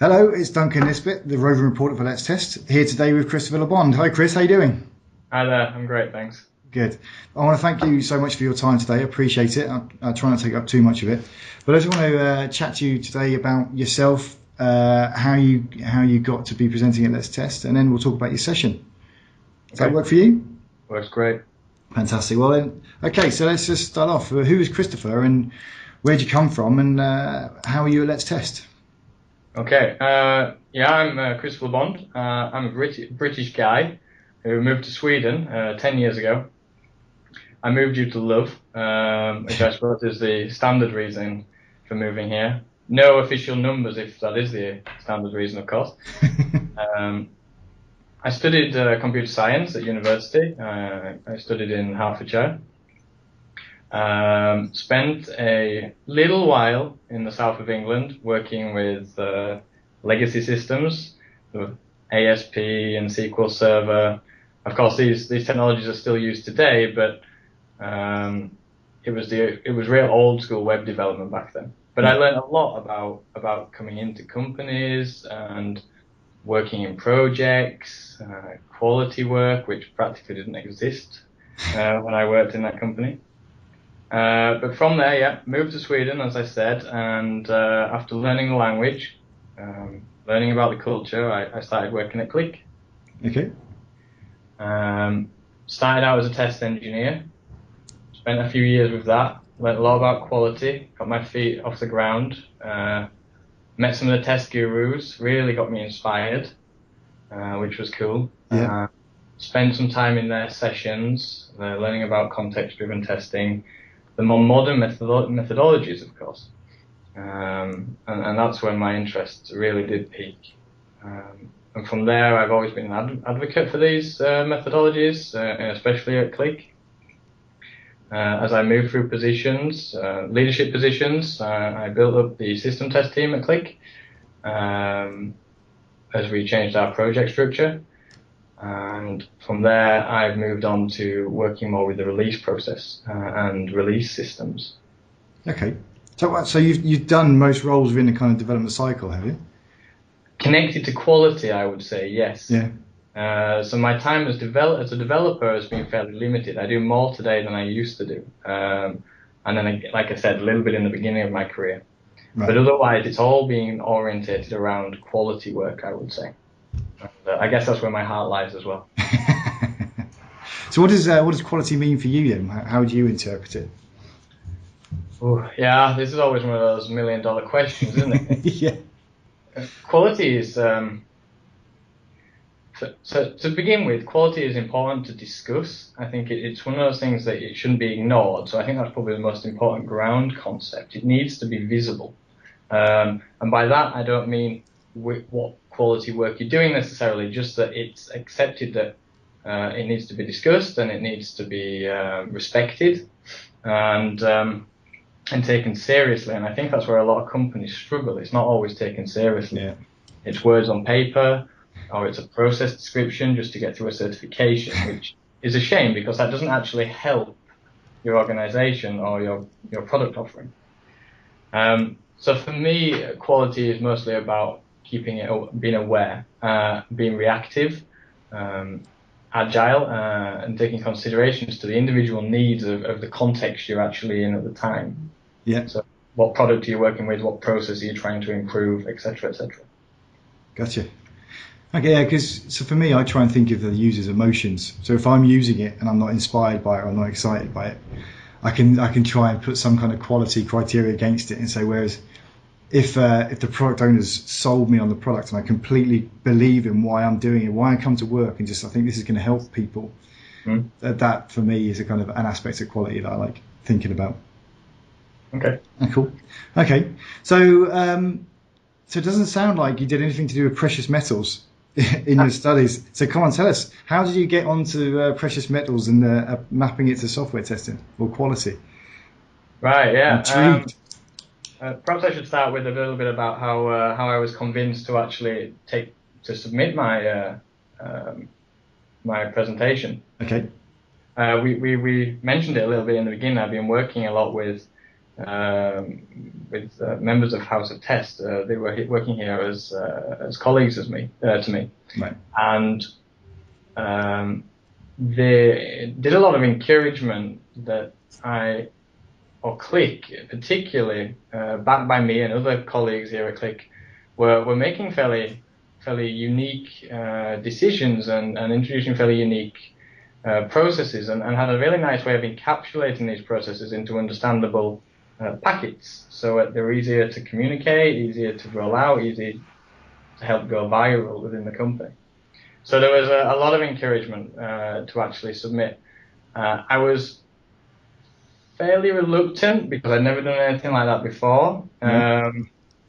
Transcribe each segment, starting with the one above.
Hello, it's Duncan Nisbet, the roving reporter for Let's Test, here today with Christopher Lebond. Hi Chris, how you doing? Hi there, I'm great, thanks. Good. I want to thank you so much for your time today. I appreciate it. I'll try not to take up too much of it. But I just want to chat to you today about yourself, how you got to be presenting at Let's Test, and then we'll talk about your session. Does that work for you? Works great. Fantastic. Well then, okay, so let's just start off. Who is Christopher and where did you come from and how are you at Let's Test? Okay, I'm Chris Lebond. I'm a British guy who moved to Sweden 10 years ago. I moved due to love, which I suppose is the standard reason for moving here. No official numbers, if that is the standard reason, of course. I studied computer science at university. I studied in Hertfordshire. Spent a little while in the south of England working with legacy systems, so ASP and SQL Server. Of course, these technologies are still used today, but it was real old school web development back then. But I learned a lot about coming into companies and working in projects, quality work, which practically didn't exist when I worked in that company. But from there, moved to Sweden, as I said, and after learning the language, learning about the culture, I started working at Click. Okay. Started out as a test engineer, spent a few years with that, learned a lot about quality, got my feet off the ground, met some of the test gurus, really got me inspired, which was cool. Yeah. Spent some time in their sessions, learning about context-driven testing, the more modern methodologies, of course. And that's when my interest really did peak. And from there, I've always been an advocate for these methodologies, especially at Click. As I moved through positions, leadership positions, I built up the system test team at Click as we changed our project structure. And from there, I've moved on to working more with the release process and release systems. Okay. So you've done most roles within the kind of development cycle, have you? Connected to quality, I would say, yes. Yeah. So my time as a developer has been fairly limited. I do more today than I used to do. And then, like I said, a little bit in the beginning of my career. Right. But otherwise, it's all being orientated around quality work, I would say. I guess that's where my heart lies as well. So what does quality mean for you then? How do you interpret it? Oh, yeah, this is always one of those $1 million questions, isn't it? Yeah. Quality is, so to begin with, quality is important to discuss. I think it's one of those things that it shouldn't be ignored. So I think that's probably the most important ground concept. It needs to be visible. And by that, I don't mean what quality work you're doing necessarily, just that it's accepted that it needs to be discussed and it needs to be respected and taken seriously. And I think that's where a lot of companies struggle. It's not always taken seriously. Yeah. It's words on paper, or it's a process description just to get through a certification, which is a shame because that doesn't actually help your organization or your product offering. So for me, quality is mostly about being aware, being reactive, agile, and taking considerations to the individual needs of the context you're actually in at the time. Yeah. So what product are you working with? What process are you trying to improve, etc., etc. Gotcha. Okay, yeah, so for me, I try and think of the user's emotions. So if I'm using it and I'm not inspired by it or I'm not excited by it, I can try and put some kind of quality criteria against it and say, whereas if the product owner's sold me on the product and I completely believe in why I'm doing it, why I come to work and just I think this is going to help people, that for me is a kind of an aspect of quality that I like thinking about. Okay. Cool. Okay. So it doesn't sound like you did anything to do with precious metals in your studies. So come on, tell us, how did you get onto precious metals and mapping it to software testing or quality? Right. Yeah. Intrigued. Perhaps I should start with a little bit about how I was convinced to actually submit my my presentation. Okay. We mentioned it a little bit in the beginning. I've been working a lot with members of House of Test. They were working here as colleagues to me, Right. and they did a lot of encouragement that Click, particularly backed by me and other colleagues here at Click, were making fairly unique decisions and introducing fairly unique processes, and had a really nice way of encapsulating these processes into understandable packets, so they were easier to communicate, easier to roll out, easy to help go viral within the company. So there was a lot of encouragement to actually submit. I was fairly reluctant because I'd never done anything like that before.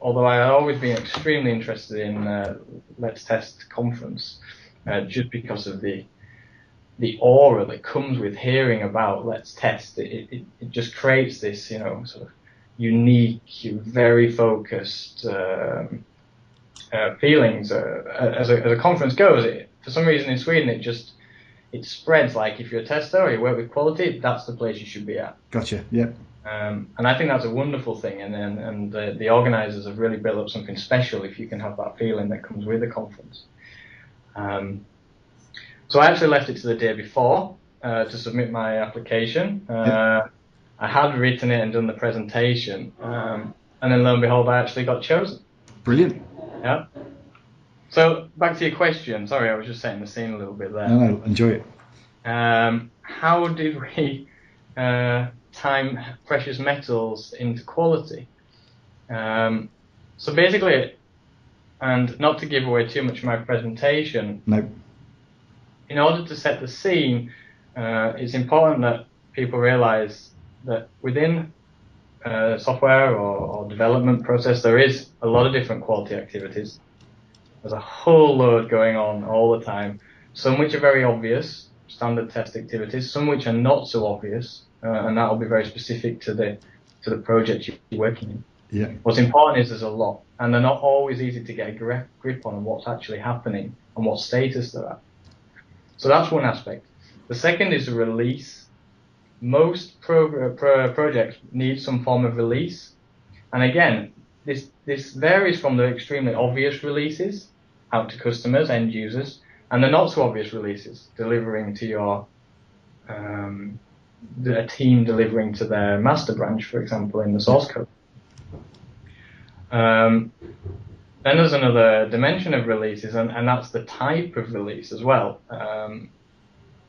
Although I had always been extremely interested in Let's Test conference, just because of the aura that comes with hearing about Let's Test. It just creates this, sort of unique, very focused feelings as a conference goes. For some reason in Sweden, it spreads. Like if you're a tester or you work with quality, that's the place you should be at. Gotcha. Yep. And I think that's a wonderful thing, and the organisers have really built up something special if you can have that feeling that comes with a conference. So I actually left it to the day before to submit my application. I had written it and done the presentation, and then lo and behold, I actually got chosen. Brilliant. Yeah. So back to your question. Sorry, I was just setting the scene a little bit there. No, enjoy it. How did we time precious metals into quality? So basically, and not to give away too much of my presentation, no. In order to set the scene, it's important that people realize that within software or development process, there is a lot of different quality activities. There's a whole load going on all the time, some which are very obvious, standard test activities, some which are not so obvious, and that will be very specific to the project you're working in. Yeah. What's important is there's a lot, and they're not always easy to get a grip on what's actually happening and what status they're at. So that's one aspect. The second is the release. Most projects need some form of release, and again, this varies from the extremely obvious releases out to customers, end users, and the not so obvious releases, delivering to your a team delivering to their master branch, for example, in the source code. Then there's another dimension of releases, and that's the type of release as well.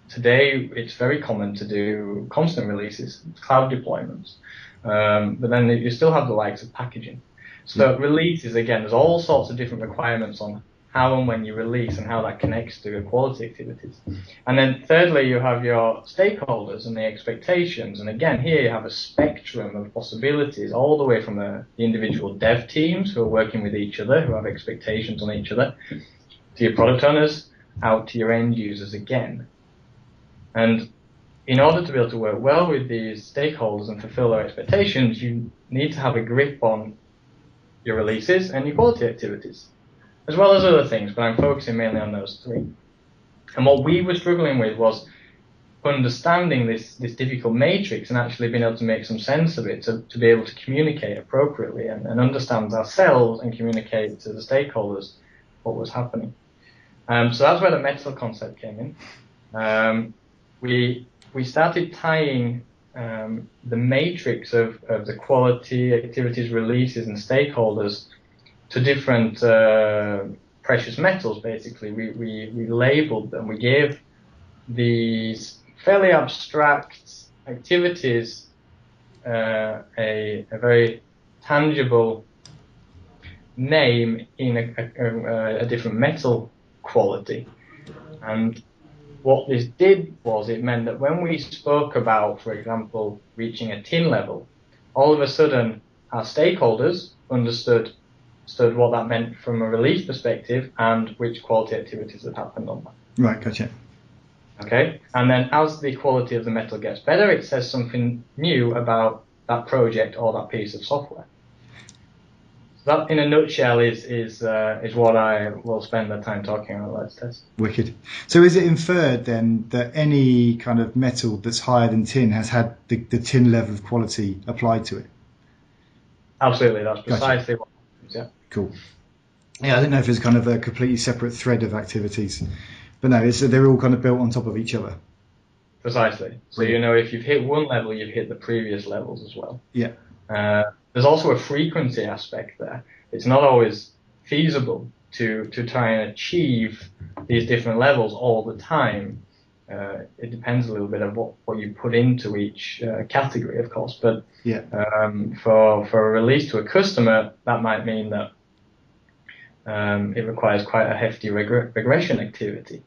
Today, it's very common to do constant releases, cloud deployments, but then you still have the likes of packaging. So releases, again, there's all sorts of different requirements on how and when you release and how that connects to quality activities. And then thirdly, you have your stakeholders and the expectations. And again, here you have a spectrum of possibilities all the way from the individual dev teams who are working with each other, who have expectations on each other, to your product owners, out to your end users again. And in order to be able to work well with these stakeholders and fulfill their expectations, you need to have a grip on your releases and your quality activities, as well as other things, but I'm focusing mainly on those three. And what we were struggling with was understanding this difficult matrix and actually being able to make some sense of it to be able to communicate appropriately and understand ourselves and communicate to the stakeholders what was happening. So that's where the metal concept came in. We started tying the matrix of the quality, activities, releases, and stakeholders to different precious metals. Basically, we labeled them. We gave these fairly abstract activities a very tangible name in a different metal quality. And what this did was it meant that when we spoke about, for example, reaching a tin level, all of a sudden our stakeholders understood what that meant from a release perspective and which quality activities had happened on that. Right, gotcha. Okay, and then as the quality of the metal gets better, it says something new about that project or that piece of software. So that, in a nutshell, is what I will spend the time talking about Let's Test. Wicked. So is it inferred then that any kind of metal that's higher than tin has had the tin level of quality applied to it? Absolutely, that's Gotcha. precisely what happens, yeah. Cool. Yeah, I don't know if it's kind of a completely separate thread of activities, but no, they're all kind of built on top of each other. Precisely. So, Brilliant. you know, if you've hit one level, you've hit the previous levels as well. Yeah. There's also a frequency aspect there. It's not always feasible to try and achieve these different levels all the time. It depends a little bit on what you put into each category, of course. But Yeah. for a release to a customer, that might mean that it requires quite a hefty regression activity.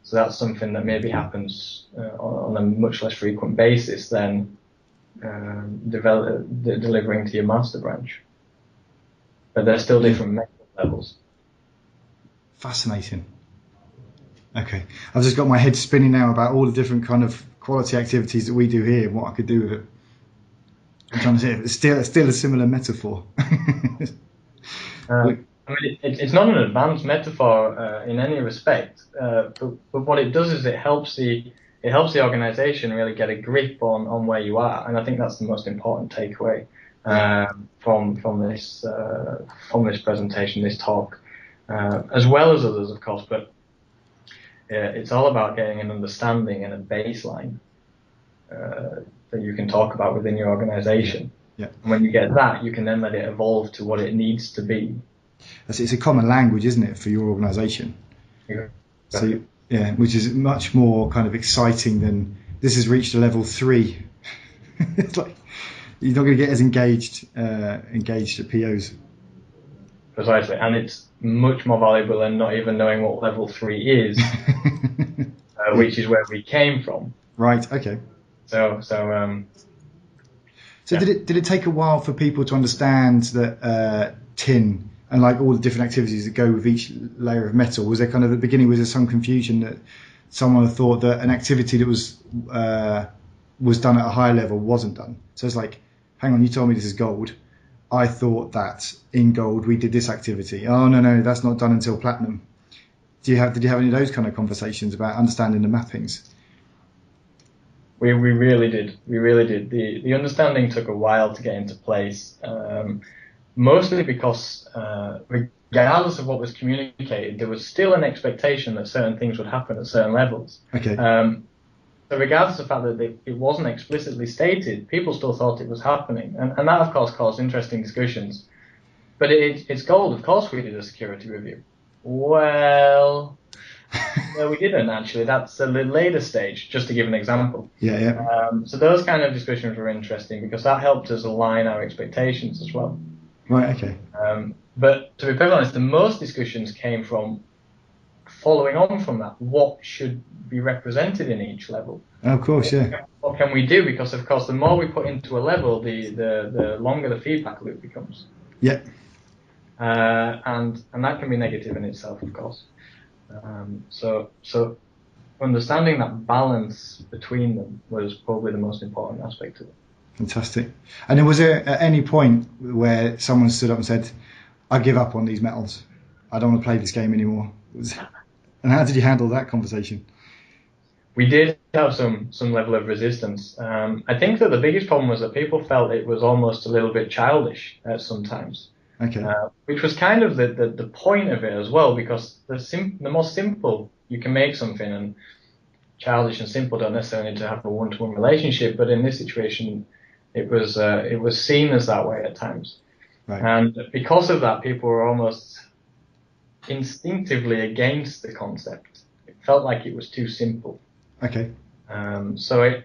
So that's something that maybe happens on a much less frequent basis than delivering to your master branch. But they're still different levels. Fascinating. Okay. I've just got my head spinning now about all the different kind of quality activities that we do here and what I could do with it. I'm trying to say it's still a similar metaphor. I mean, it's not an advanced metaphor in any respect, but what it does is it helps the organization really get a grip on where you are, and I think that's the most important takeaway from this presentation, this talk, as well as others, of course. But it's all about getting an understanding and a baseline that you can talk about within your organization. Yeah. And when you get that, you can then let it evolve to what it needs to be. It's a common language, isn't it, for your organisation? Yeah. So yeah, which is much more kind of exciting than this has reached a level 3. It's like you're not going to get as engaged at POs. Precisely, and it's much more valuable than not even knowing what level 3 is, which is where we came from. Right. Okay. So did it take a while for people to understand that tin and like all the different activities that go with each layer of metal? Was there kind of at the beginning, was there some confusion that someone thought that an activity that was done at a higher level wasn't done? So it's like, hang on, you told me this is gold. I thought that in gold we did this activity. Oh no, that's not done until platinum. Did you have any of those kind of conversations about understanding the mappings? We really did. The understanding took a while to get into place. Mostly because regardless of what was communicated, there was still an expectation that certain things would happen at certain levels. Okay. So regardless of the fact that it wasn't explicitly stated, people still thought it was happening. And that, of course, caused interesting discussions. But it's gold. Of course we did a security review. Well, no, we didn't, actually. That's a later stage, just to give an example. Yeah. So those kind of discussions were interesting because that helped us align our expectations as well. Right, okay. But to be perfectly honest, the most discussions came from following on from that. What should be represented in each level? Of course, yeah. What can we do? Because, of course, the more we put into a level, the longer the feedback loop becomes. Yeah. And that can be negative in itself, of course. So understanding that balance between them was probably the most important aspect of it. Fantastic. And then was there at any point where someone stood up and said, I give up on these metals, I don't want to play this game anymore? And how did you handle that conversation? We did have some level of resistance. I think that the biggest problem was that people felt it was almost a little bit childish sometimes. Okay. Which was kind of the point of it as well, because the more simple you can make something, and childish and simple don't necessarily need to have a one-to-one relationship, but in this situation, it was seen as that way at times. Right. And because of that, people were almost instinctively against the concept. It felt like it was too simple. Okay. So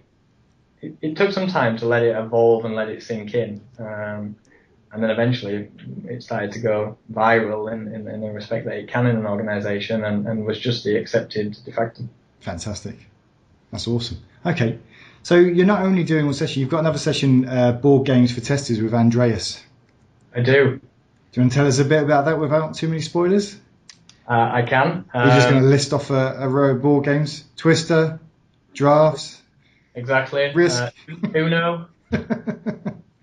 it took some time to let it evolve and let it sink in. And then eventually it started to go viral in the respect that it can in an organization and was just the accepted de facto. Fantastic. That's awesome. Okay. So you're not only doing one session, you've got another session, board games for testers with Andreas. I do. Do you want to tell us a bit about that without too many spoilers? I can. We're just going to list off a row of board games. Twister, drafts. Exactly. Risk. Uno.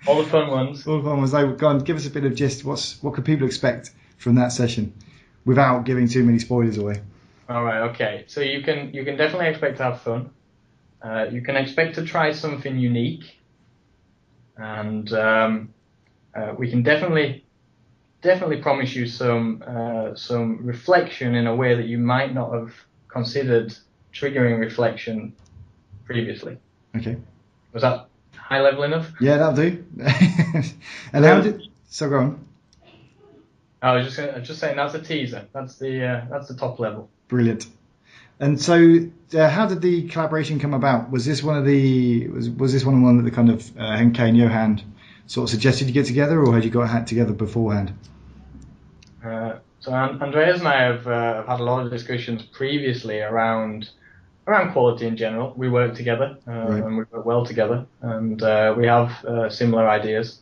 All the fun ones. All the fun ones. Go on, give us a bit of gist. What can people expect from that session without giving too many spoilers away? All right. Okay. So you can definitely expect to have fun. You can expect to try something unique, and we can definitely promise you some reflection in a way that you might not have considered triggering reflection previously. Okay. Was that high level enough? Yeah, that'll do. And how did? So go on. I was just saying that's a teaser. That's the top level. Brilliant. And so, how did the collaboration come about? Was this one of the one that the kind of Henke and Johan sort of suggested you get together, or had you got together beforehand? So Andreas and I have had a lot of discussions previously around quality in general. We work together Right. and we work well together, and we have similar ideas.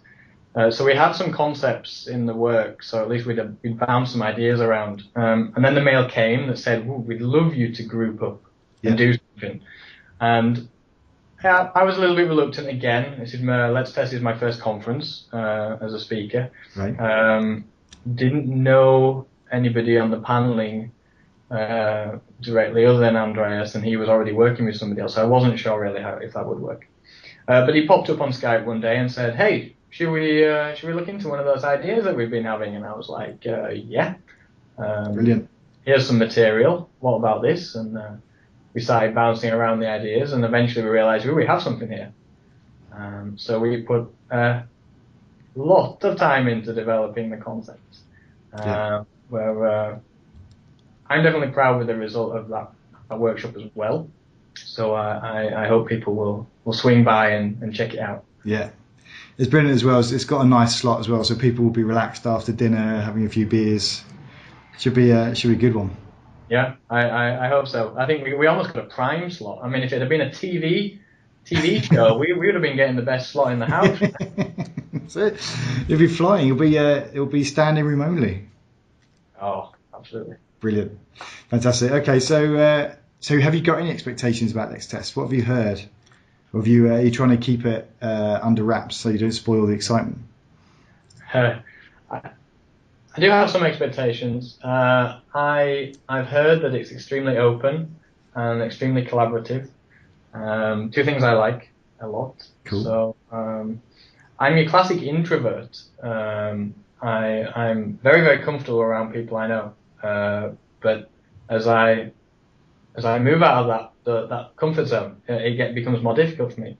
So we had some concepts in the work, so at least we'd found some ideas around. And then the mail came that said, we'd love you to group up and do something. And I was a little bit reluctant again. This is Let's Test is my first conference as a speaker. Right. Didn't know anybody on the paneling directly other than Andreas, and he was already working with somebody else. So I wasn't sure really if that would work. But he popped up on Skype one day and said, hey, should we look into one of those ideas that we've been having? And I was like, yeah. Brilliant. Here's some material. What about this? And we started bouncing around the ideas, and eventually we realized, we have something here. So we put a lot of time into developing the concept. Where I'm definitely proud with the result of that workshop as well. So I hope people will swing by and check it out. Yeah. It's brilliant as well. It's got a nice slot as well, so people will be relaxed after dinner, having a few beers. Should be a good one. Yeah, I hope so. I think we almost got a prime slot. I mean, if it had been a TV show, we would have been getting the best slot in the house. That's it. You'll be flying. It'll be standing room only. Oh, absolutely. Brilliant, fantastic. Okay, so have you got any expectations about Let's Test? What have you heard? Or are you trying to keep it under wraps so you don't spoil the excitement? I do have some expectations. I've heard that it's extremely open and extremely collaborative. Two things I like a lot. Cool. So I'm your classic introvert. I'm very, very comfortable around people I know. But as I move out of that comfort zone, it becomes more difficult for me.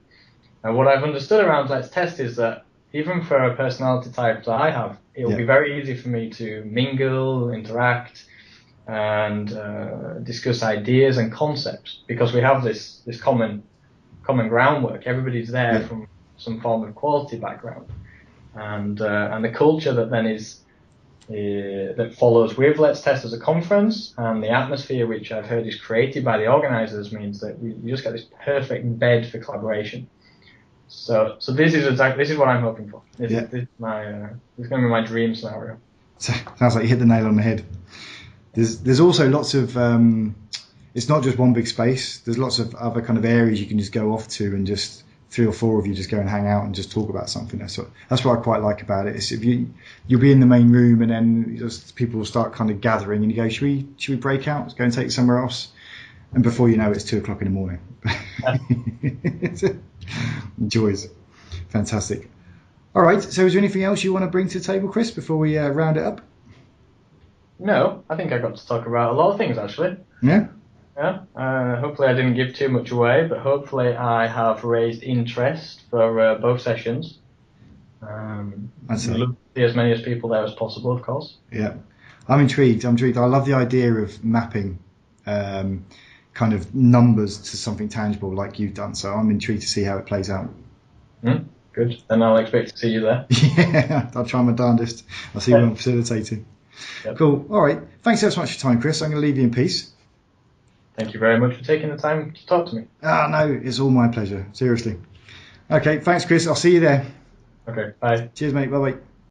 And what I've understood around Let's Test is that even for a personality type that I have, it will be very easy for me to mingle, interact, and discuss ideas and concepts, because we have this common groundwork. Everybody's there from some form of quality background, and the culture that then that follows with Let's Test as a conference, and the atmosphere which I've heard is created by the organisers, means that you just get this perfect bed for collaboration. So this is what I'm hoping for. This is going to be my dream scenario. Sounds like you hit the nail on the head. There's also lots of it's not just one big space. There's lots of other kind of areas you can just go off to, and just 3 or 4 of you just go and hang out and just talk about something. That's what I quite like about it. Is if you'll be in the main room, and then just people will start kind of gathering, and you go, should we break out? Let's go and take it somewhere else. And before you know it, it's 2 o'clock in the morning. Joys. Fantastic. All right. So is there anything else you want to bring to the table, Chris, before we round it up? No, I think I got to talk about a lot of things, actually. Yeah. Yeah. Hopefully I didn't give too much away, but hopefully I have raised interest for both sessions. I'd love to see as many people there as possible, of course. Yeah. I'm intrigued. I love the idea of mapping kind of numbers to something tangible like you've done. So I'm intrigued to see how it plays out. Good. Then I'll expect to see you there. Yeah, I'll try my darndest. I'll see what I'm facilitating. Yep. Cool. All right. Thanks so much for your time, Chris. I'm going to leave you in peace. Thank you very much for taking the time to talk to me. No, it's all my pleasure. Seriously. Okay. Thanks, Chris. I'll see you there. Okay. Bye. Cheers, mate. Bye-bye.